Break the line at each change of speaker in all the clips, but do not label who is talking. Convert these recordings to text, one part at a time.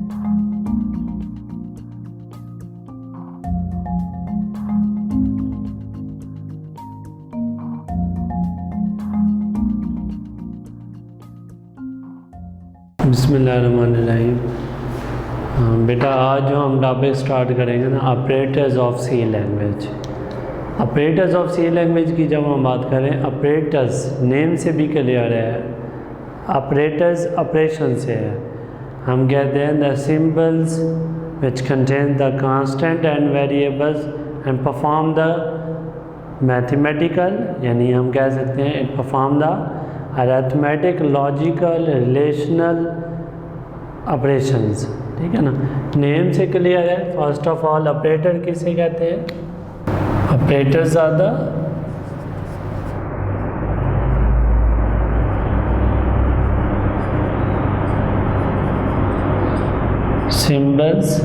बिस्मिल्लाहिर्रहमानिर्रहीम। बेटा आज जो हम टॉपिक स्टार्ट करेंगे ना, operators of C language. Operators of C language की जब हम बात करें, ऑपरेटर्स नेम से भी क्लियर है, ऑपरेटर्स ऑपरेशन से है। हम कहते हैं the symbols which contain the constant and variables and perform the mathematical, यानी हम कह सकते हैं it perform the arithmetic, logical, relational operations. ठीक है ना, नेम से क्लियर है। फर्स्ट ऑफ ऑल ऑपरेटर किसे कहते हैं? Operators are the symbols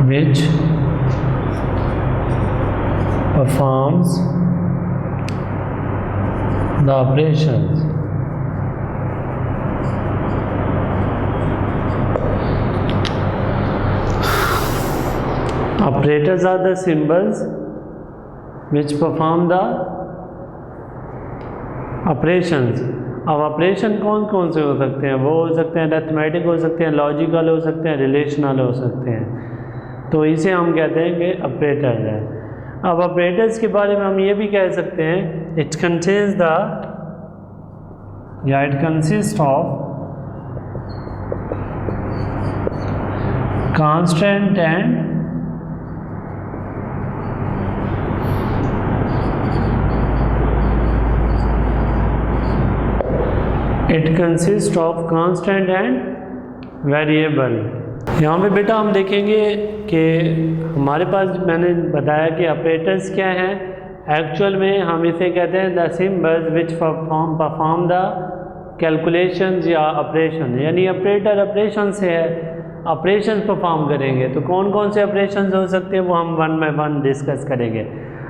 which performs the operations. Operators are the symbols which perform the operations. अब ऑपरेशन कौन कौन से हो सकते हैं? वो हो सकते हैं अरिथमेटिक, हो सकते हैं लॉजिकल, हो सकते हैं रिलेशनल, हो सकते हैं। तो इसे हम कहते हैं कि ऑपरेटर है। अब ऑपरेटर्स के बारे में हम ये भी कह सकते हैं इट कंटेन्स द या it consist of constant and it consist of constant and variable. यहाँ पे बेटा हम देखेंगे कि हमारे पास, मैंने बताया कि ऑपरेटर्स क्या हैं। एक्चुअल में हम इसे कहते हैं the symbols which perform the calculations या ऑपरेशन, यानी ऑपरेटर ऑपरेशन से है, ऑपरेशंस परफॉर्म करेंगे। तो कौन कौन से ऑपरेशंस हो सकते हैं वो हम वन बाय वन डिस्कस करेंगे।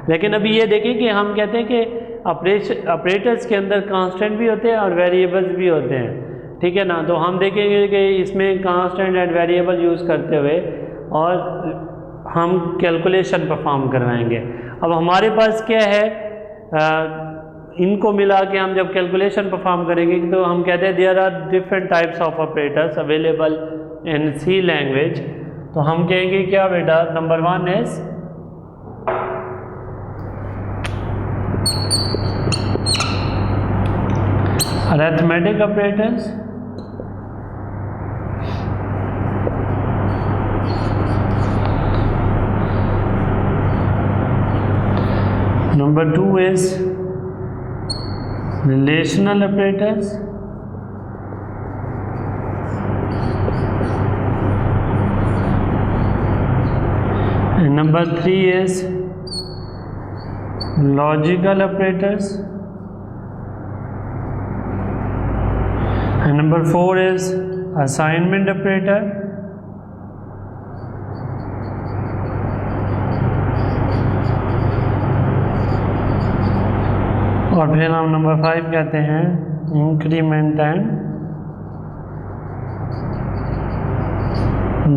लेकिन अभी ये देखें कि हम कहते हैं कि ऑपरेटर्स के अंदर कांस्टेंट भी होते हैं और वेरिएबल्स भी होते हैं। ठीक है ना, तो हम देखेंगे कि इसमें कांस्टेंट एंड वेरिएबल यूज़ करते हुए और हम कैलकुलेशन परफॉर्म करवाएंगे। अब हमारे पास क्या है, इनको मिला के हम जब कैलकुलेशन परफॉर्म करेंगे तो हम कहते हैं there are different types of operators available in C language. तो हम कहेंगे क्या बेटा, number 1 is arithmetic operators, number 2 is relational operators, and number 3 is logical operators, and number 4 is assignment operator, और फिर हम नंबर 5 कहते हैं इंक्रीमेंट एंड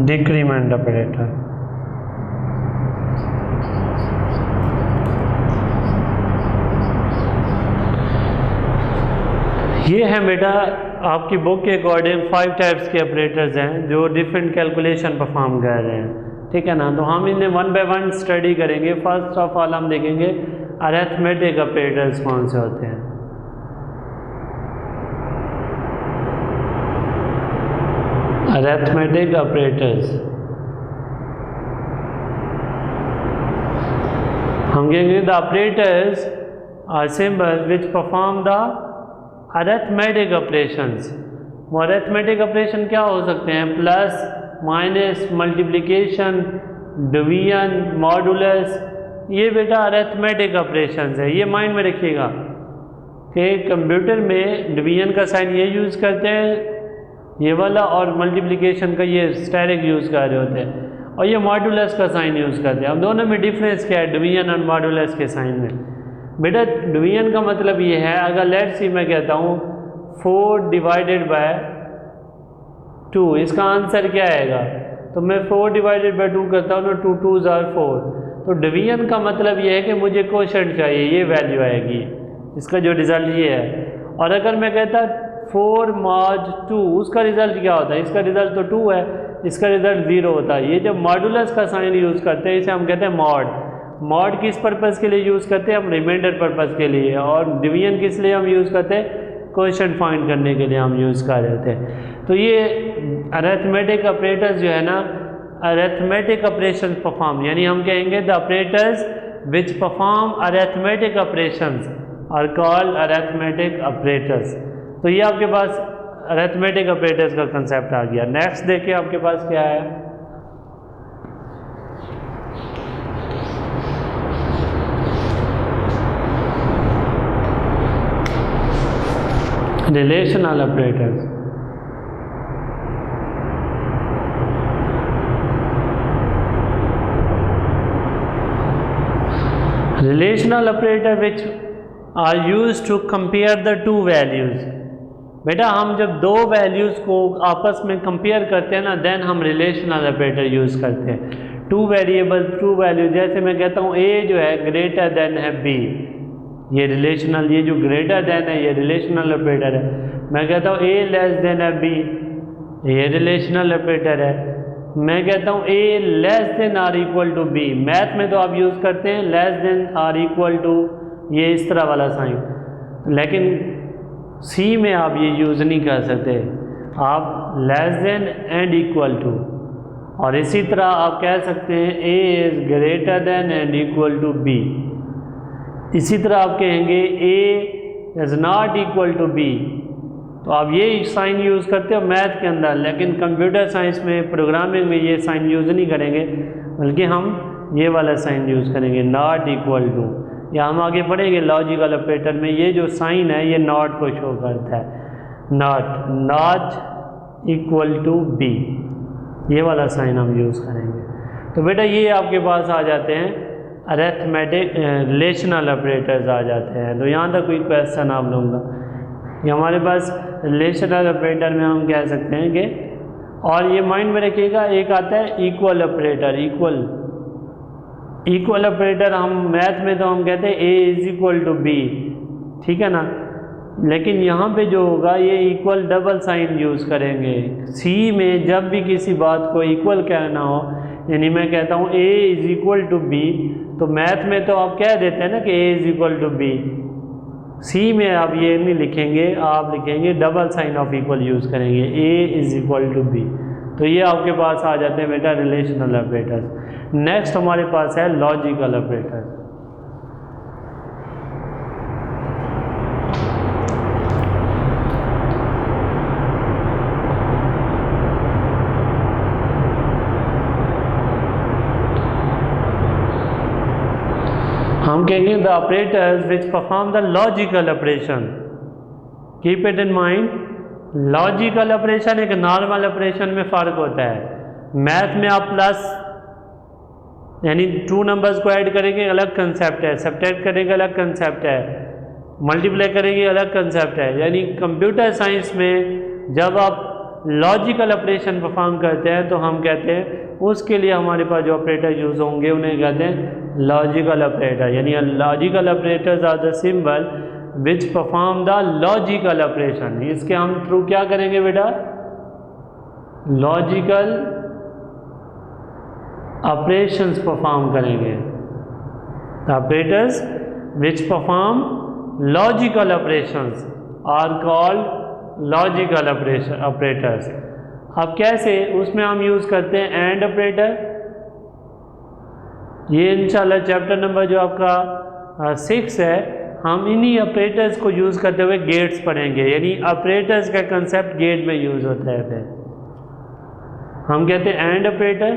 डिक्रीमेंट ऑपरेटर। ये है बेटा आपकी बुक के अकॉर्डिंग 5 टाइप्स के ऑपरेटर्स हैं जो डिफरेंट कैलकुलेशन परफॉर्म कर रहे हैं। ठीक है ना, तो हम इन्हें वन बाय वन स्टडी करेंगे। फर्स्ट ऑफ ऑल हम देखेंगे अरिथमेटिक ऑपरेटर्स कौन से होते हैं। अरिथमेटिक ऑपरेटर्स हम कहेंगे the operators are symbols which perform the arithmetic operations. वो अरिथमेटिक ऑपरेशन क्या हो सकते हैं? Plus, minus, multiplication, division, modulus. ये बेटा अरिथमेटिक ऑपरेशंस है। ये माइंड में रखिएगा कि कंप्यूटर में डिवीजन का साइन ये यूज़ करते हैं ये वाला, और मल्टीप्लिकेशन का ये स्टेरिक यूज़ कर रहे होते हैं, और ये मॉडुलस का साइन यूज़ करते हैं। अब दोनों में डिफरेंस क्या है डिवीजन और मॉडुलस के साइन में? बेटा डिवीजन का मतलब ये है, अगर लेट्स सी मैं कहता हूँ 4 डिवाइडेड बाय 2, इसका आंसर क्या आएगा? तो मैं 4 डिवाइडेड बाय 2 करता हूँ ना, 2 2s are 4। तो डिवीजन का मतलब ये है कि मुझे क्वोशंट चाहिए, ये वैल्यू आएगी, इसका जो रिज़ल्ट ये है। और अगर मैं कहता 4 mod 2, उसका रिज़ल्ट क्या होता है? इसका रिज़ल्ट तो 2 है, इसका रिज़ल्ट 0 होता है। ये जब मॉडुलस का साइन यूज़ करते हैं, इसे हम कहते हैं मॉड। मॉड किस पर्पज़ के लिए यूज़ करते हैं? हम रिमाइंडर पर्पज़ के लिए। और डिवीजन किस लिए हम यूज़ करते हैं? क्वोशंट फाइंड करने के लिए हम यूज़ कर रहे थे। तो ये अरिथमेटिक ऑपरेटर्स जो है ना, अरिथमेटिक ऑपरेशंस परफॉर्म, यानी हम कहेंगे the operators which perform arithmetic operations are called arithmetic operators. तो ये आपके पास अरिथमेटिक ऑपरेटर्स का कंसेप्ट आ गया। नेक्स्ट देखिए आपके पास क्या है, relational operators. Relational operator which are used to compare the two values. बेटा हम जब दो वैल्यूज़ को आपस में कंपेयर करते हैं ना, देन हम रिलेशनल ऑपरेटर यूज़ करते हैं। टू वेरिएबल, टू वैल्यू, जैसे मैं कहता हूँ ए जो है ग्रेटर देन है बी, ये रिलेशनल, ये जो ग्रेटर देन है ये रिलेशनल ऑपरेटर है। मैं कहता हूँ ए लेस देन है बी, ये रिलेशनल ऑपरेटर है। मैं कहता हूँ a less than or equal to b, math में तो आप यूज़ करते हैं less than or equal to, ये इस तरह वाला साइन, लेकिन सी में आप ये यूज़ नहीं कर सकते, आप less than and equal to. और इसी तरह आप कह सकते हैं A is greater than and equal to B. इसी तरह आप कहेंगे A is not equal to B, तो आप ये साइन यूज़ करते हो मैथ के अंदर, लेकिन कंप्यूटर साइंस में, प्रोग्रामिंग में ये साइन यूज़ नहीं करेंगे, बल्कि हम ये वाला साइन यूज़ करेंगे, नॉट इक्वल टू। या हम आगे पढ़ेंगे लॉजिकल ऑपरेटर में, ये जो साइन है ये नॉट को शो करता है, नॉट इक्वल टू बी, ये वाला साइन हम यूज़ करेंगे। तो बेटा ये आपके पास आ जाते हैं अरिथमेटिक रिलेशनल ऑपरेटर्स आ जाते हैं। तो यहाँ तक कोई क्वेश्चन आप लोगों का, ये हमारे पास रिलेशनल ऑपरेटर में हम कह सकते हैं कि, और ये माइंड में रखिएगा, एक आता है इक्वल ऑपरेटर। इक्वल ऑपरेटर हम मैथ में तो हम कहते हैं A is equal to B, ठीक है ना, लेकिन यहाँ पे जो होगा ये इक्वल डबल साइन यूज़ करेंगे। सी में जब भी किसी बात को इक्वल कहना हो, यानी मैं कहता हूँ a is equal to B, तो मैथ में तो आप कह देते हैं ना कि a is equal to b. C में आप ये नहीं लिखेंगे, आप लिखेंगे double sign of equal use करेंगे, a is equal to B. तो ये आपके पास आ जाते हैं बेटा रिलेशनल ऑपरेटर्स। नेक्स्ट हमारे पास है लॉजिकल ऑपरेटर। हम कहेंगे the operators which perform the logical operation. Keep it in mind, logical operation एक नॉर्मल ऑपरेशन में फ़र्क होता है। मैथ में आप प्लस यानी 2 नंबर्स को ऐड करेंगे अलग कंसेप्ट है, सब्ट्रैक्ट करेंगे अलग कंसेप्ट है, मल्टीप्लाई करेंगे अलग कंसेप्ट है। यानी कंप्यूटर साइंस में जब आप लॉजिकल ऑपरेशन परफॉर्म करते हैं तो हम कहते हैं उसके लिए हमारे पास जो ऑपरेटर यूज़ होंगे उन्हें कहते हैं लॉजिकल ऑपरेटर। यानी logical operators are the symbol which perform the logical operation. इसके हम थ्रू क्या करेंगे बेटा, लॉजिकल ऑपरेशंस परफॉर्म करेंगे। The operators which perform logical operations are called logical operators. अब कैसे, उसमें हम यूज़ करते हैं एंड ऑपरेटर। ये इंशाल्लाह चैप्टर नंबर जो आपका 6 है, हम इन्हीं ऑपरेटर्स को यूज़ करते हुए गेट्स पढ़ेंगे। यानी ऑपरेटर्स का कंसेप्ट गेट में यूज़ होता है। फिर हम कहते हैं एंड ऑपरेटर,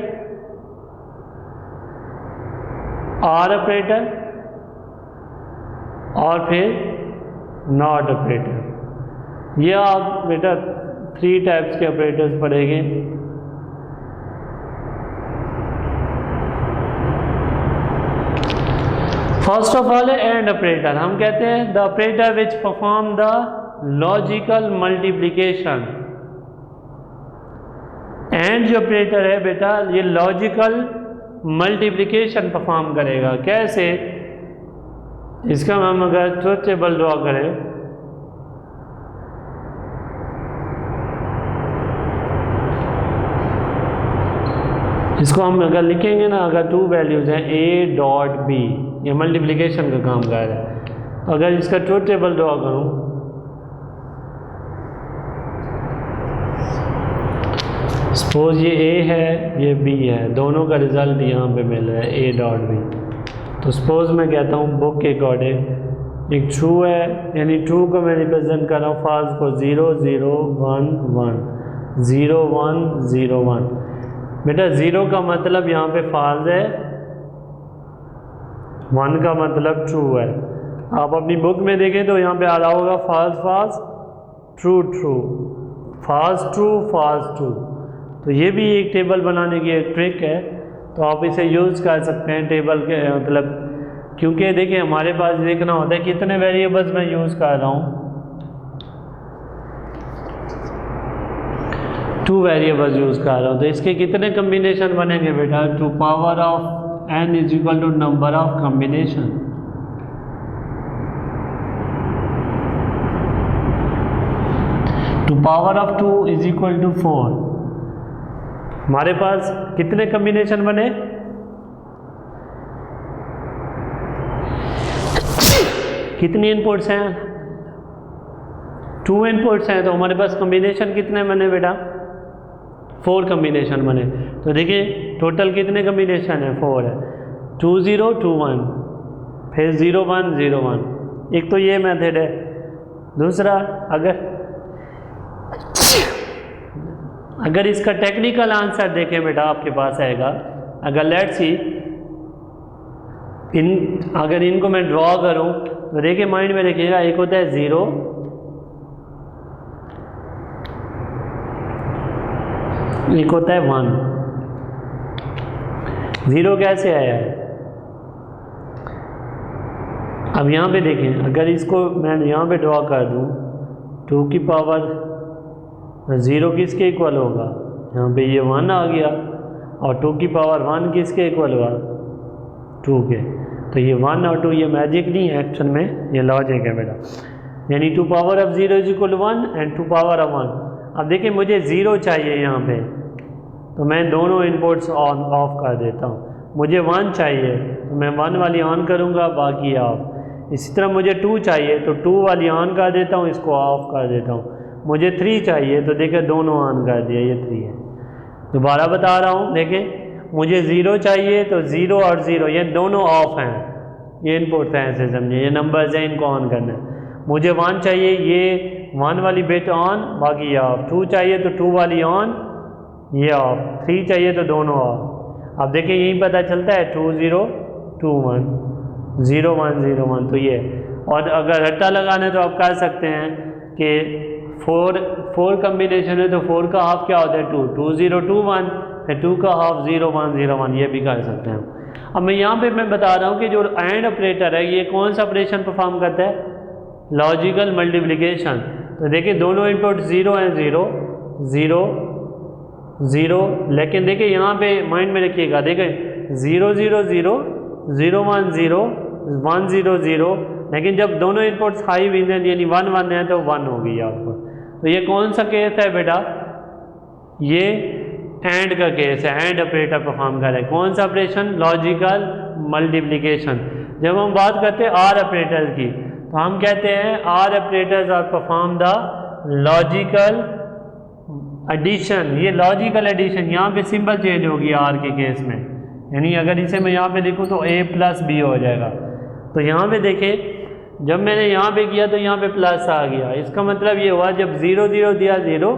आर ऑपरेटर और फिर नॉट ऑपरेटर। ये आप बेटा 3 टाइप्स के ऑपरेटर्स पढ़ेंगे। First of all and operator, हम कहते हैं the operator which perform the logical multiplication. And जो ऑपरेटर है बेटा ये लॉजिकल मल्टीप्लिकेशन परफॉर्म करेगा। कैसे? इसका हम अगर ट्रुथ टेबल ड्रॉ करें, इसको हम अगर लिखेंगे ना, अगर 2 वैल्यूज हैं a डॉट b, ये मल्टीप्लिकेशन का काम कर रहा है। अगर इसका ट्रुथ टेबल ड्रॉ करूं, सपोज ये a है ये b है, दोनों का रिजल्ट यहाँ पे मिल रहा है a डॉट b। तो सपोज मैं कहता हूँ बुक के अकॉर्डिंग एक ट्रू है, यानी ट्रू को मैं रिप्रेजेंट कर रहा हूँ फॉल्स को 0 0 1 1 0 1 0 1। बेटा 0 का मतलब यहाँ पे फॉल्स है, 1 का मतलब ट्रू है। आप अपनी बुक में देखें तो यहाँ पे आ रहा होगा false false true true, false true false true. तो ये भी एक टेबल बनाने की एक ट्रिक है, तो आप इसे यूज़ कर सकते हैं टेबल के मतलब, क्योंकि देखिए हमारे पास देखना होता है कितने वेरिएबल्स मैं यूज़ कर रहा हूँ। 2 वेरिएबल्स यूज़ कर रहा हूँ, तो इसके कितने कम्बिनेशन बनेंगे बेटा? 2 power of n is equal to number of combination. Two power of 2 is equal to 4। हमारे पास कितने कम्बिनेशन बने? कितनी इनपुट्स हैं? 2 इनपुट्स हैं, तो हमारे पास कम्बिनेशन कितने बने बेटा? 4 कम्बिनेशन बने। तो देखिए टोटल कितने कम्बिनेशन है? 4 है। 2 0 2 1, फिर 0 1 0 1। एक तो ये मेथड है। दूसरा, अगर इसका टेक्निकल आंसर देखें बेटा आपके पास आएगा, अगर लेट्स सी अगर इनको मैं ड्रॉ करूं तो देखिए माइंड में रखिएगा, एक होता है 0, एक होता है 1। 0 कैसे आया है? अब यहाँ पे देखें, अगर इसको मैं यहाँ पे ड्रॉ कर दूँ, 2 की पावर 0 किसके इक्वल होगा? यहाँ पे ये 1 आ गया, और 2 की पावर 1 किसके इक्वल हुआ? 2 के। तो ये 1 और 2 ये मैजिक नहीं है, एक्चुअल में ये लॉजिक है बेटा। यानी 2 power of 0 is equal 1 and 2 power of 1। अब देखिए मुझे 0 चाहिए यहाँ पे, तो मैं दोनों इनपुट्स ऑन ऑफ कर देता हूँ। मुझे 1 चाहिए तो मैं 1 वाली ऑन करूँगा, बाकी ऑफ। इसी तरह मुझे 2 चाहिए तो 2 वाली ऑन कर देता हूँ, इसको ऑफ कर देता हूँ। मुझे 3 चाहिए तो देखिए दोनों ऑन कर दिया, ये 3 है। दोबारा बता रहा हूँ, देखिए मुझे 0 चाहिए तो 0 और 0 ये दोनों ऑफ हैं, ये इनपुट हैं, ऐसे समझिए ये नंबर्स हैं, इनको ऑन करना है। मुझे 1 चाहिए, ये 1 वाली बिट ऑन, बाकी ऑफ। 2 चाहिए तो 2 वाली ऑन, ये ऑफ। 3 चाहिए तो दोनों ऑफ। अब देखिए यही पता चलता है 2 0 2 1 0 1 0 1। तो ये, और अगर रट्टा लगाना है तो आप कर सकते हैं कि 4 कम्बिनेशन है तो 4 का हाफ क्या होता है? 2 2 0 2 1, फिर 2 का हाफ 0 1 0 1, ये भी कर सकते हैं। अब मैं यहाँ पे मैं बता रहा हूँ कि जो एंड ऑपरेटर है ये कौन सा ऑपरेशन परफॉर्म करता है? Logical multiplication. तो देखिए दोनों इनपुट 0 हैं, 0 0 0, लेकिन देखिए यहाँ पे माइंड में रखिएगा, देखिए 0 0 0 0 1 0 1 0 0, लेकिन जब दोनों इनपुट्स हाई विजन यानी 1 1 है तो 1 होगी आउटपुट। तो ये कौन सा केस है बेटा? ये एंड का केस है, एंड ऑपरेटर परफॉर्म कर रहा है। कौन सा ऑपरेशन? Logical multiplication. जब हम बात करते हैं आर ऑपरेटर की, तो हम कहते हैं OR operators are perform the logical addition. ये लॉजिकल एडिशन, यहाँ पे सिंबल चेंज होगी आर के केस में, यानी अगर इसे मैं यहाँ पे लिखूँ तो a प्लस बी हो जाएगा। तो यहाँ पे देखिए जब मैंने यहाँ पे किया तो यहाँ पे प्लस आ गया, इसका मतलब ये हुआ जब 0 0 दिया 0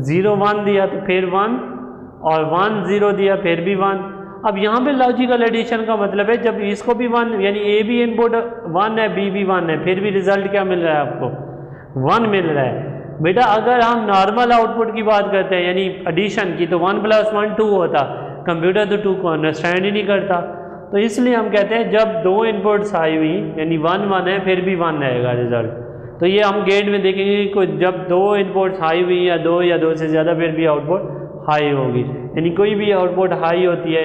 0 1 दिया तो फिर 1, और 1 0 दिया फिर भी 1। अब यहाँ पे लॉजिकल एडिशन का मतलब है जब इसको भी 1, यानी ए भी इनपुट 1 है, बी भी 1 है, फिर भी रिजल्ट क्या मिल रहा है आपको? 1 मिल रहा है। बेटा अगर हम नॉर्मल आउटपुट की बात करते हैं यानी एडिशन की, तो 1 + 1 2 होता। कंप्यूटर तो 2 को अंडरस्टैंड ही नहीं करता। तो इसलिए हम कहते हैं जब दो इनपुट्स आई हुई यानी 1 1 है फिर भी 1 रहेगा रिजल्ट। तो ये हम गेट में देखेंगे कि जब दो इनपुट्स हाई हुई या दो से ज़्यादा फिर भी आउटपुट हाई होगी। यानी कोई भी आउटपुट हाई होती है,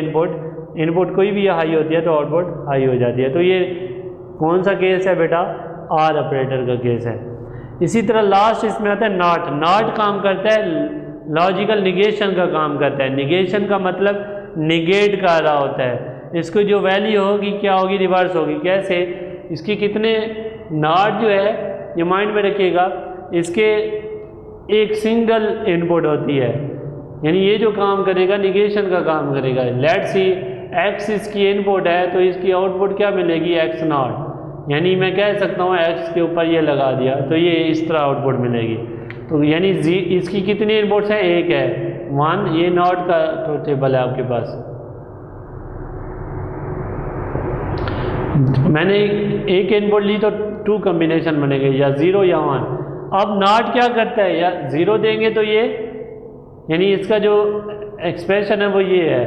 इनपुट कोई भी हाई होती है तो आउटपुट हाई हो जाती है। तो ये कौन सा केस है बेटा? आर ऑपरेटर का केस है। इसी तरह लास्ट इसमें आता है नॉट। नॉट काम करता है लॉजिकल निगेशन का काम करता है। निगेशन का मतलब निगेट कर रहा होता है। इसको जो वैल्यू होगी क्या होगी? रिवर्स होगी। कैसे? इसकी कितने नॉट जो है ये माइंड में रखिएगा, इसके एक सिंगल इनपुट होती है, यानी ये जो काम करेगा निगेशन का काम करेगा। लेट्स सी एक्स इसकी इनपुट है तो इसकी आउटपुट क्या मिलेगी? X not. यानी मैं कह सकता हूँ एक्स के ऊपर ये लगा दिया तो ये इस तरह आउटपुट मिलेगी। तो यानी इसकी कितनी इनपुट्स हैं? एक है 1। ये नॉट का तो टेबल है आपके पास। मैंने एक इनपुट ली तो 2 कॉम्बिनेशन बनेंगे, या 0 या 1। अब नॉट क्या करता है? या 0 देंगे तो ये, यानी इसका जो एक्सप्रेशन है वो ये है।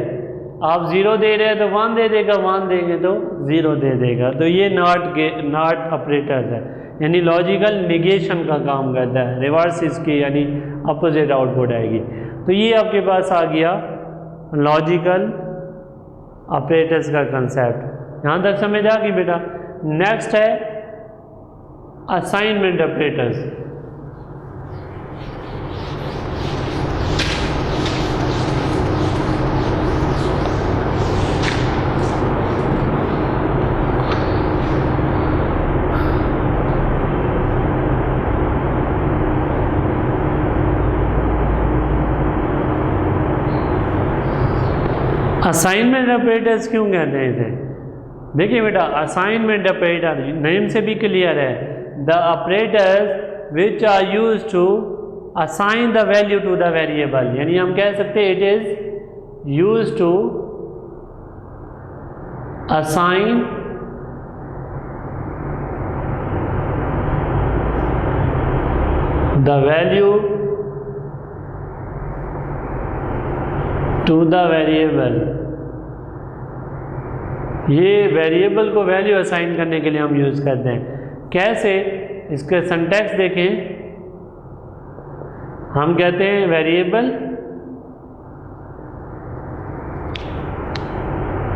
आप 0 दे रहे हैं तो 1 दे देगा, 1 देंगे तो 0 दे देगा। तो ये नॉट ऑपरेटर है, यानी लॉजिकल निगेशन का काम करता है। रिवर्स इसकी यानी अपोजिट आउटपुट आएगी। तो ये आपके पास आ गया लॉजिकल ऑपरेटर्स का कंसेप्ट। यहाँ तक समझ आ गई बेटा? नेक्स्ट है असाइनमेंट ऑपरेटर्स। असाइनमेंट ऑपरेटर्स क्यों कहते हैं इसे? देखिए बेटा, असाइनमेंट ऑपरेटर नेम से भी क्लियर है। The operators which are use to assign the value to the variable, यानी हम कह सकते हैं it is use to assign the value to the variable. ये वेरिएबल को वैल्यू असाइन करने के लिए हम यूज़ करते हैं। कैसे? इसके सिंटैक्स देखें। हम कहते हैं वेरिएबल,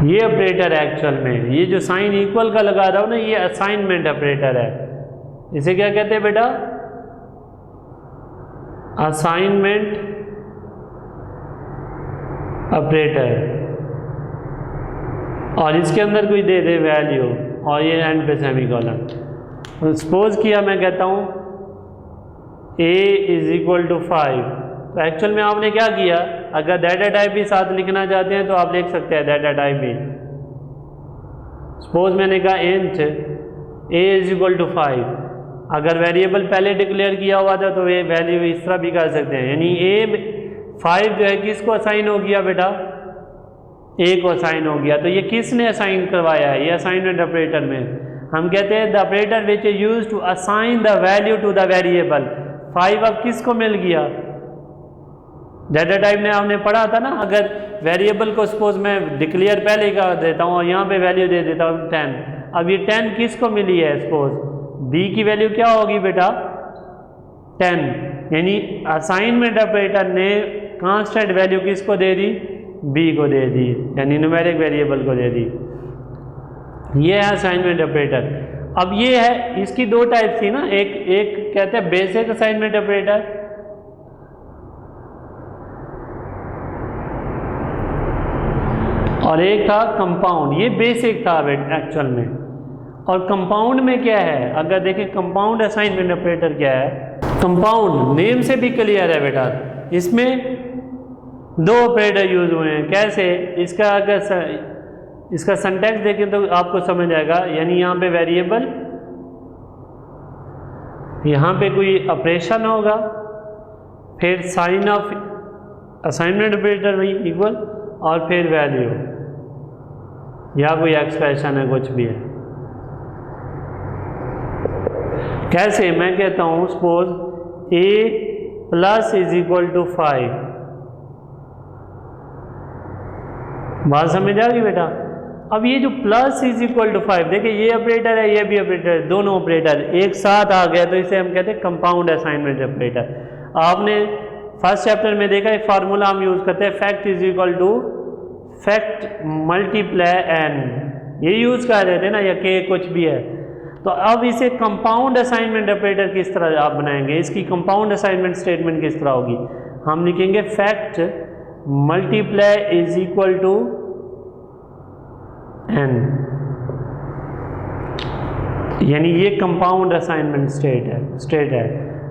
ये ऑपरेटर है एक्चुअल में, ये जो साइन इक्वल का लगा रहा हूं ना, ये असाइनमेंट ऑपरेटर है। इसे क्या कहते हैं बेटा? Assignment operator. और इसके अंदर कोई दे दे वैल्यू और ये एंड पे सेमीकोलन। सपोज किया मैं कहता हूँ a = 5, तो एक्चुअल में आपने क्या किया? अगर डाटा टाइप भी साथ लिखना चाहते हैं तो आप लिख सकते हैं डाटा टाइप भी। सपोज मैंने कहा इंट a = 5। अगर वेरिएबल पहले डिक्लेयर किया हुआ था तो ये वैल्यू इस तरह भी कर सकते हैं। यानी a 5 जो है किसको असाइन हो गया बेटा? a को असाइन हो गया। तो ये किसने असाइन करवाया है? ये असाइनमेंट ऑपरेटर में हम कहते हैं the operator which is used to assign the value to the variable. 5 अब किसको मिल गया? डाटा टाइप में आपने पढ़ा था ना, अगर वेरिएबल को सपोज मैं डिक्लेयर पहले का देता हूँ और यहाँ पे वैल्यू दे देता हूँ 10। अब ये 10 किसको मिली है? सपोज b की वैल्यू क्या होगी बेटा? 10। यानी असाइनमेंट ऑपरेटर ने कांस्टेंट वैल्यू किसको दे दी? b को दे दी, यानी न्यूमेरिक वेरिएबल को दे दी। ये है असाइनमेंट ऑपरेटर। अब ये है, इसकी 2 टाइप थी ना, एक कहते हैं बेसिक असाइनमेंट ऑपरेटर, और एक था कंपाउंड। ये बेसिक था एक्चुअल में। और कंपाउंड में क्या है? अगर देखें कंपाउंड असाइनमेंट ऑपरेटर क्या है? कंपाउंड नेम से भी क्लियर है बेटा, इसमें 2 ऑपरेटर यूज हुए हैं। कैसे? इसका अगर इसका सिंटैक्स देखें तो आपको समझ आएगा। यानी यहाँ पे वेरिएबल, यहाँ पे कोई ऑपरेशन होगा, फिर साइन ऑफ असाइनमेंट ऑपरेटर वही इक्वल, और फिर वैल्यू या कोई एक्सप्रेशन है, कुछ भी है। कैसे? मैं कहता हूँ सपोज a + = 5। बात समझ आ गई बेटा? अब ये जो प्लस इज इक्वल टू 5, देखिए ये ऑपरेटर है, ये भी ऑपरेटर है, दोनों ऑपरेटर एक साथ आ गया, तो इसे हम कहते हैं कंपाउंड असाइनमेंट ऑपरेटर। आपने फर्स्ट चैप्टर में देखा एक फार्मूला हम यूज करते हैं, fact is equal to fact multiply N, ये यूज कर रहे थे ना, या के कुछ भी है। तो अब इसे कंपाउंड असाइनमेंट ऑपरेटर किस तरह आप बनाएंगे, इसकी कंपाउंड असाइनमेंट स्टेटमेंट किस तरह होगी, हम लिखेंगे fact multiply is equal to N, यानी ये कंपाउंड असाइनमेंट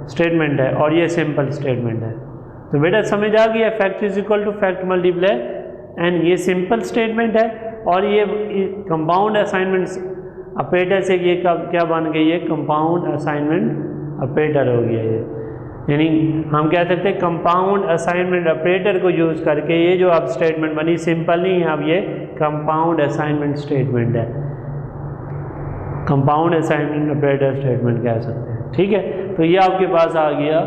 स्टेटमेंट है और ये सिंपल स्टेटमेंट है। तो बेटा समझ आ गया, fact is equal to fact multiply N, ये सिंपल स्टेटमेंट है और ये कंपाउंड असाइनमेंट ऑपरेटर से ये क्या बन गई है, कंपाउंड असाइनमेंट ऑपरेटर हो गया ये। यानी हम कह सकते हैं कंपाउंड असाइनमेंट ऑपरेटर को यूज़ करके ये जो अब स्टेटमेंट बनी सिंपल नहीं है, अब ये कंपाउंड असाइनमेंट स्टेटमेंट है, कंपाउंड असाइनमेंट ऑपरेटर स्टेटमेंट कह सकते हैं। ठीक है, तो ये आपके पास आ गया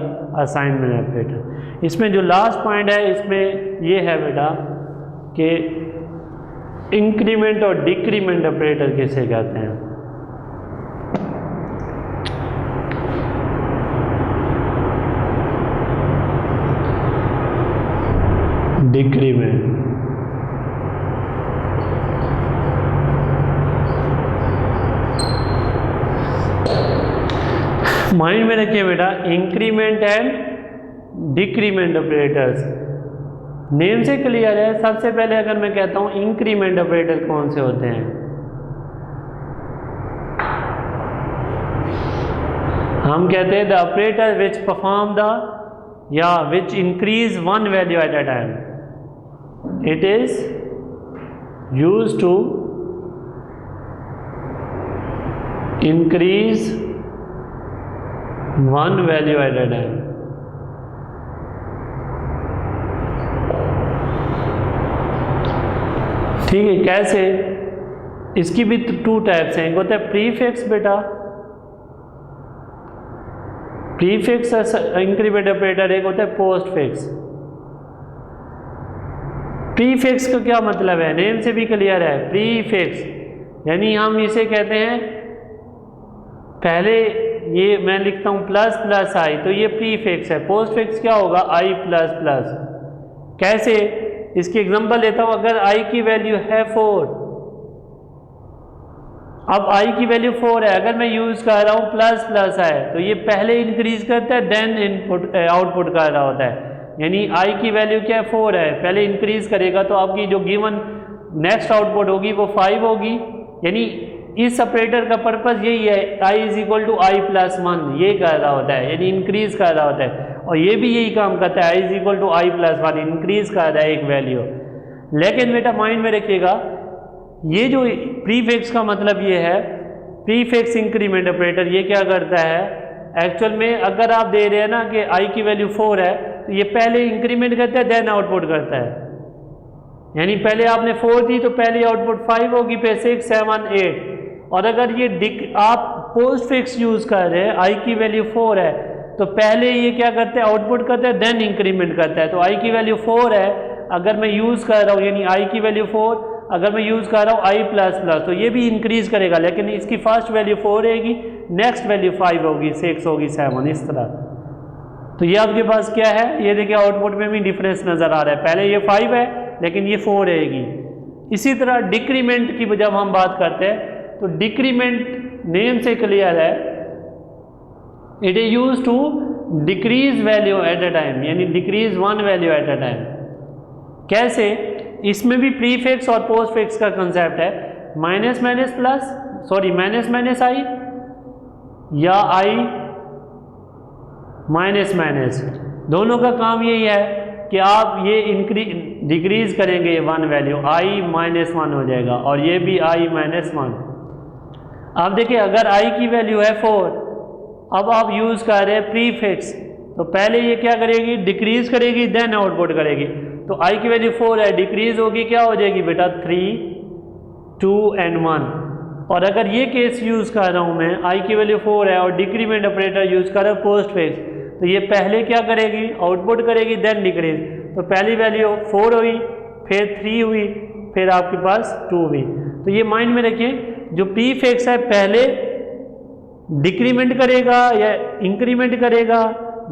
असाइनमेंट ऑपरेटर। इसमें जो लास्ट पॉइंट है इसमें ये है बेटा कि इंक्रीमेंट और डिक्रीमेंट ऑपरेटर किसे कहते हैं। डिक्रीमेंट, माइंड में रखिए बेटा, increment and decrement operators name से क्लियर है। सबसे पहले अगर मैं कहता हूं इंक्रीमेंट ऑपरेटर कौन से होते हैं, हम कहते हैं the operator which perform the या which increase one value at a time, it is used to increase one value at a time. ठीक है, कैसे, इसकी भी टू टाइप्स हैं, एक होता है प्रीफिक्स बेटा, प्रीफिक्स इंक्रीमेंट ऑपरेटर, एक होता है पोस्ट फिक्स। प्रीफिक्स का क्या मतलब है, नेम से भी क्लियर है, प्रीफिक्स यानी हम इसे कहते हैं पहले ये मैं लिखता हूं प्लस प्लस आई, तो ये प्रीफिक्स है। पोस्ट फिक्स क्या होगा, आई प्लस प्लस। कैसे, इसकी एग्जांपल लेता हूं, अगर आई की वैल्यू है 4, अब आई की वैल्यू 4 है, अगर मैं यूज कर रहा हूं प्लस प्लस है, तो ये पहले इंक्रीज करता है देन इनपुट आउटपुट कर रहा होता है। यानी आई की वैल्यू क्या है, 4 है, पहले इंक्रीज करेगा तो आपकी जो गिवन नेक्स्ट आउटपुट होगी वो 5 होगी। यानी इस ऑपरेटर का पर्पस यही है, i is equal to i plus 1, ये कर रहा होता है, यानी इंक्रीज कर रहा होता है। और ये भी यही काम करता है, i is equal to i plus 1, increase कर रहा है एक वैल्यू। लेकिन बेटा माइंड में रखिएगा, ये जो प्रीफिक्स का मतलब ये है, प्रीफिक्स इंक्रीमेंट ऑपरेटर ये क्या करता है, एक्चुअल में अगर आप दे रहे हैं ना कि आई की वैल्यू 4 है, तो ये पहले इंक्रीमेंट करता है देन आउटपुट करता है। यानी पहले आपने 4 दी तो पहले आउटपुट 5 होगी, फिर 6 7 8। और अगर ये आप पोस्ट फिक्स यूज कर रहे हैं, आई की वैल्यू 4 है, तो पहले ये क्या करते हैं, आउटपुट करता है देन इंक्रीमेंट करता है। तो आई की वैल्यू 4 है, अगर मैं यूज कर रहा हूँ, यानी आई की वैल्यू 4, अगर मैं यूज कर रहा हूँ आई प्लस प्लस, तो ये भी इंक्रीज करेगा, लेकिन इसकी फर्स्ट वैल्यू 4 रहेगी, नेक्स्ट वैल्यू 5 होगी, 6 होगी, 7, इस तरह। तो ये आपके पास क्या है, ये देखिए आउटपुट में भी डिफरेंस नजर आ रहा है, पहले ये 5 है लेकिन ये 4 रहेगी। इसी तरह डिक्रीमेंट की जब हम बात करते हैं, तो डिक्रीमेंट नेम से क्लियर है, it is use to decrease value at a time, यानी decrease one value at a time. कैसे, इसमें भी प्रीफिक्स और पोस्ट फिक्स का कंसेप्ट है, minus minus plus, sorry minus minus i या आई माइनस माइनस, दोनों का काम यही है कि आप ये डिक्रीज करेंगे वन वैल्यू, आई माइनस 1 हो जाएगा, और ये भी आई माइनस 1। आप देखिए अगर आई की वैल्यू है 4, अब आप यूज कर रहे हैं प्रीफिक्स, तो पहले ये क्या करेगी, डिक्रीज करेगी देन आउटपुट करेगी। तो आई की वैल्यू 4 है, डिक्रीज होगी, क्या हो जाएगी बेटा 3 2 and 1। और अगर ये केस यूज कर रहा हूं मैं, आई की वैल्यू 4 है और डिक्रीमेंट ऑपरेटर यूज कर रहा हूं पोस्ट फिक्स, तो ये पहले क्या करेगी, आउटपुट करेगी देन डिक्रीज। तो पहली वैल्यू 4 हुई, फिर 3 हुई, फिर आपके पास 2 हुई। तो ये माइंड में रखिए, जो प्रीफिक्स है पहले डिक्रीमेंट करेगा या इंक्रीमेंट करेगा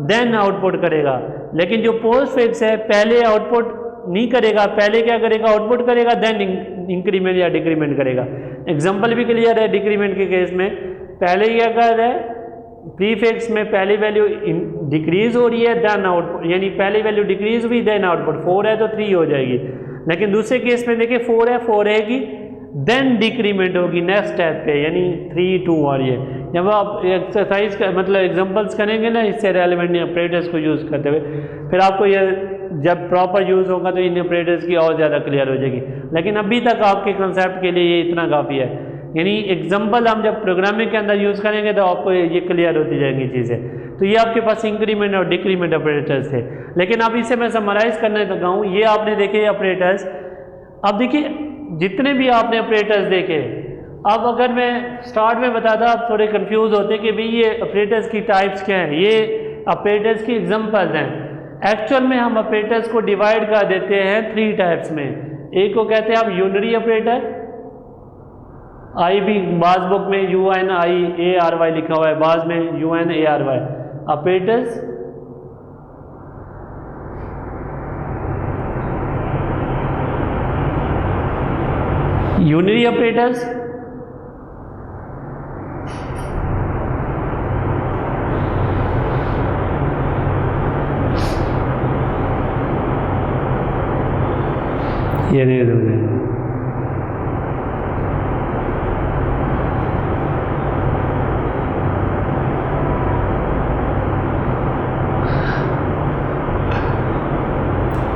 देन आउटपुट करेगा, लेकिन जो पोस्टफिक्स है पहले आउटपुट नहीं करेगा, पहले क्या करेगा, आउटपुट करेगा देन इंक्रीमेंट या डिक्रीमेंट करेगा। एग्जांपल भी क्लियर है डिक्रीमेंट के केस में, पहले क्या कर रहा है, प्रीफिक्स में पहली वैल्यू डिक्रीज हो रही है देन आउटपुट, यानी पहली वैल्यू डिक्रीज हुई देन आउटपुट, 4 है तो 3 हो जाएगी। लेकिन दूसरे केस में देखिए 4 है, 4 रहेगी देन डिक्रीमेंट होगी नेक्स्ट स्टेप पे, यानी 3 2 आ रही है। जब आप एक्सरसाइज का मतलब एग्जांपल्स करेंगे ना इससे रेलिवेंट ऑपरेटर्स को यूज़ करते हुए, फिर आपको ये जब प्रॉपर यूज़ होगा तो इन ऑपरेटर्स की और ज़्यादा क्लियर हो जाएगी। लेकिन अभी तक आपके कंसेप्ट के लिए ये इतना काफ़ी है, यानी एग्जांपल हम जब प्रोग्रामिंग के अंदर यूज़ करेंगे तो आपको ये क्लियर होती जाएंगी चीज़ें। तो ये आपके पास इंक्रीमेंट और डिक्रीमेंट ऑपरेटर्स थे, लेकिन अब इसे मैं समराइज़ करने लगा हूँ। ये आपने देखे ऑपरेटर्स, अब देखिए जितने भी आपने ऑपरेटर्स देखे, अब अगर मैं स्टार्ट में बताता आप थोड़े कंफ्यूज होते कि भाई ये ऑपरेटर्स की टाइप्स क्या हैं, ये ऑपरेटर्स की एग्जांपल्स हैं। एक्चुअल में हम ऑपरेटर्स को डिवाइड कर देते हैं 3 टाइप्स में। एक को कहते हैं हम यूनरी ऑपरेटर, आई भी बाज बुक में UNIARY लिखा हुआ है, बाज में UNARY ऑपरेटर्स। यूनरी ऑपरेटर्स, ये नहीं समझे,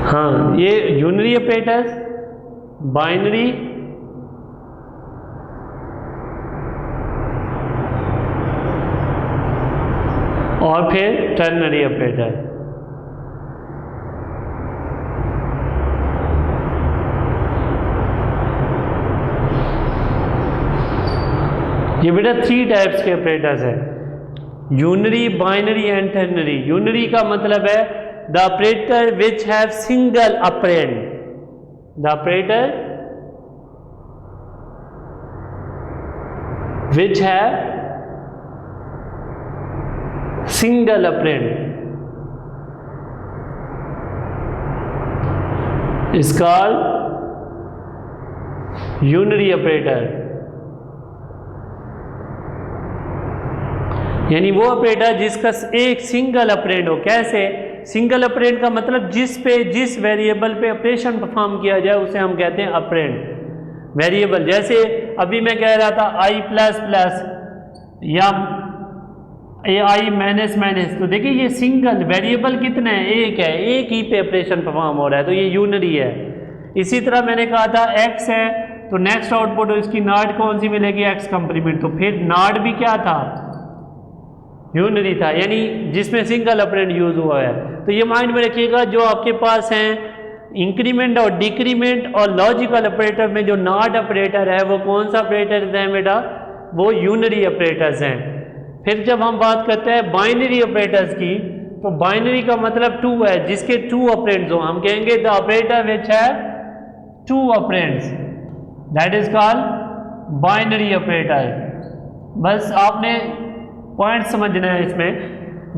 हाँ ये यूनरी ऑपरेटर्स, बाइनरी और फिर टर्नरी ऑपरेटर। ये बेटा 3 टाइप्स के ऑपरेटर्स हैं, unary, binary and ternary. Unary का मतलब है the operator which have single operand, the operator which have single operand is called unary operator. यानी वो ऑपरेटर जिसका एक सिंगल ऑपरेंड हो। कैसे सिंगल ऑपरेंड का मतलब जिस वेरिएबल पे ऑपरेशन परफॉर्म किया जाए उसे हम कहते हैं ऑपरेंड वेरिएबल। जैसे अभी मैं कह रहा था आई प्लस प्लस या आई माइनस माइनस, तो देखिए ये सिंगल वेरिएबल कितने हैं, एक है, एक ही पे ऑपरेशन परफॉर्म हो रहा है, तो ये यूनरी है। इसी तरह मैंने कहा था एक्स है तो नेक्स्ट आउटपुट इसकी नाट कौन सी मिलेगी, एक्स कंप्लीमेंट, तो फिर नाट भी क्या था, यूनरी था, यानी जिसमें सिंगल ऑपरेंड यूज हुआ है। तो ये माइंड में रखिएगा, जो आपके पास हैं इंक्रीमेंट और डिक्रीमेंट और लॉजिकल ऑपरेटर में जो नॉट ऑपरेटर है वो कौन सा ऑपरेटर है बेटा, वो यूनरी ऑपरेटर्स हैं। फिर जब हम बात करते हैं बाइनरी ऑपरेटर्स की, तो बाइनरी का मतलब 2 है, जिसके 2 ऑपरेंड्स हो, हम कहेंगे द ऑपरेटर विच है 2 operands, that is called binary operator. बस आपने पॉइंट समझना है इसमें,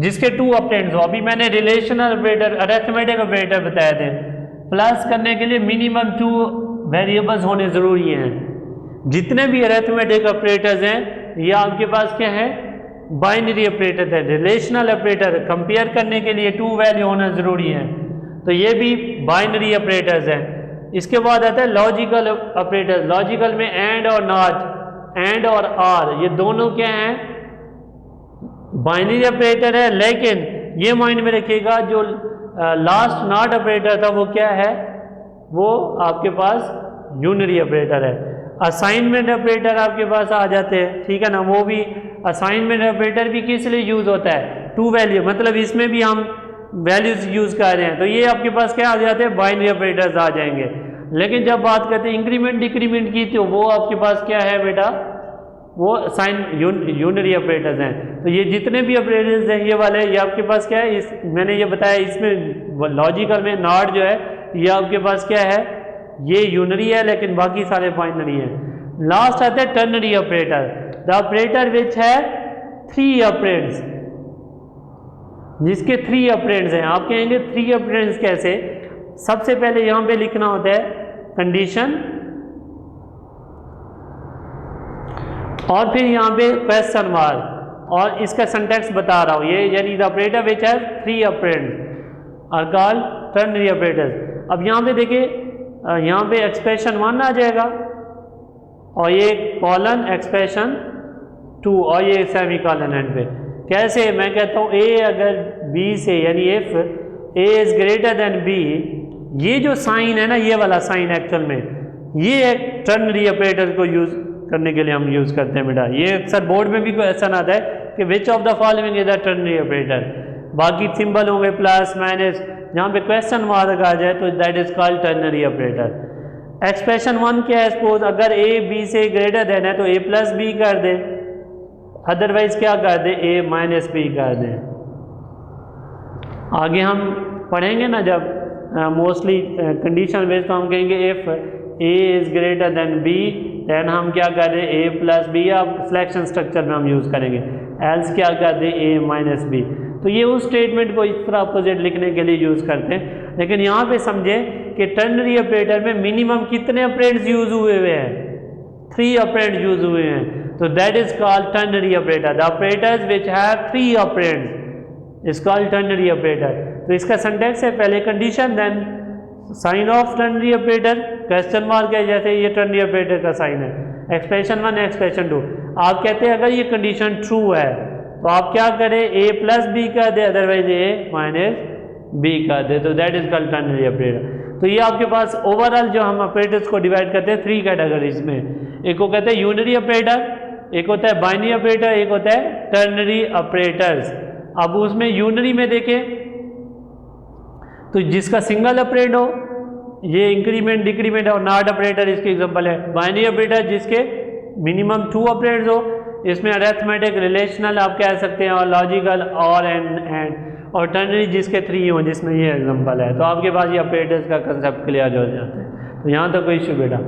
जिसके 2 ऑपरेंड्स हो। अभी मैंने रिलेशनल ऑपरेटर, अरिथमेटिक ऑपरेटर बताए थे। प्लस करने के लिए मिनिमम 2 वेरिएबल्स होने ज़रूरी हैं। जितने भी अरिथमेटिक ऑपरेटर्स हैं ये आपके पास क्या है, बाइनरी ऑपरेटर है। रिलेशनल ऑपरेटर कंपेयर करने के लिए 2 वैल्यू होना ज़रूरी है, तो ये भी बाइनरी ऑपरेटर्स हैं। इसके बाद आता है लॉजिकल ऑपरेटर्स। लॉजिकल में एंड और नॉट, एंड और आर, ये दोनों क्या हैं, बाइनरी ऑपरेटर है। लेकिन ये माइंड में रखिएगा जो लास्ट नॉट ऑपरेटर था वो क्या है, वो आपके पास यूनरी ऑपरेटर है। असाइनमेंट ऑपरेटर आपके पास आ जाते हैं, ठीक है ना, वो भी असाइनमेंट ऑपरेटर भी किस लिए यूज होता है, 2 वैल्यू, मतलब इसमें भी हम वैल्यूज यूज कर रहे हैं, तो ये आपके पास क्या आ जाते हैं, बाइनरी ऑपरेटर्स आ जाएंगे। लेकिन जब बात करते हैं इंक्रीमेंट डिक्रीमेंट की, तो वो आपके पास क्या है बेटा, वो साइन यूनरी ऑपरेटर्स हैं। तो ये जितने भी ऑपरेटर्स हैं ये वाले, ये आपके पास क्या है, इस मैंने ये बताया, इसमें लॉजिकल में नॉट जो है ये आपके पास क्या है, ये यूनरी है, लेकिन बाकी सारे बाइनरी हैं। लास्ट आता है टर्नरी ऑपरेटर, द ऑपरेटर विच है 3 ऑपरेंड्स, जिसके 3 ऑपरेंड्स हैं। आप कहेंगे 3 ऑपरेंड्स कैसे? सबसे पहले यहां पे लिखना होता है कंडीशन और फिर यहां पे क्वेश्चन मार्क, और इसका सिंटैक्स बता रहा हूं ये, यानी the operator which have 3 operands are called ternary operators. अब यहां पे देखिए यहां पे एक्सप्रेशन 1 आ जाएगा और ये कॉलन एक्सप्रेशन 2 और ये सेमी कॉलन एंड पे। कैसे? मैं कहता हूं ए अगर बी से, यानी if A is greater than B, ये जो साइन है ना, ये वाला साइन एक्चुअल में ये एक टर्नरी ऑपरेटर को यूज करने के लिए हम यूज करते हैं बेटा। ये अक्सर बोर्ड में भी क्वेश्चन आता है कि which of the following is a ternary operator. बाकी सिंबल होंगे प्लस माइनस, जहाँ पे क्वेश्चन मार्क आ जाए तो that is called ternary operator. Expression 1 क्या है? सपोज अगर ए बी से ग्रेटर देन है तो ए प्लस बी कर दे, अदरवाइज क्या कर दे? ए माइनस बी कर दे। आगे हम पढ़ेंगे ना जब मोस्टली कंडीशन बेस्ड, तो हम कहेंगे if A is greater than B then हम क्या कर दें? ए प्लस बी, या सिलेक्शन स्ट्रक्चर में हम यूज़ करेंगे। एल्स क्या कर दें? A minus B. तो ये उस स्टेटमेंट को इस तरह अपोजिट लिखने के लिए यूज़ करते हैं। लेकिन यहाँ पे समझे कि टर्नरी ऑपरेटर में मिनिमम कितने ऑपरेंड्स यूज हुए हुए हैं? 3 ऑपरेंड्स यूज हुए हैं, तो that is called ternary operator. The operators which have 3 operands is called ternary operator. तो इसका सिंटैक्स है पहले condition then sign of ternary operator, question mark है जैसे ये टर्नरी ऑपरेटर का साइन है, एक्सप्रेशन 1 एक्सप्रेशन 2। आप कहते हैं अगर ये कंडीशन ट्रू है तो आप क्या करें? ए प्लस बी कर दे, अदरवाइज ए माइनस बी कर दे, तो that is called ternary operator. तो ये आपके पास ओवरऑल जो हम ऑपरेटर्स को डिवाइड करते हैं 3 कैटेगरीज में। एक को कहते हैं यूनरी ऑपरेटर, एक होता है बाइनरी ऑपरेटर, एक होता है टर्नरी ऑपरेटर्स। अब उसमें यूनरी में देखें तो जिसका सिंगल ऑपरेंड हो, ये इंक्रीमेंट डिक्रीमेंट और नॉट ऑपरेटर इसके एग्जांपल है। बाइनरी ऑपरेटर जिसके मिनिमम 2 ऑपरेंड्स हो, इसमें अरिथमेटिक, रिलेशनल आप कह सकते हैं, और लॉजिकल और एंड, और टर्नरी जिसके 3 हो, जिसमें ये एग्जांपल है। तो आपके पास ये ऑपरेटर्स का कंसेप्ट क्लियर हो जाता है। तो यहाँ तो कोई इशू बेटा।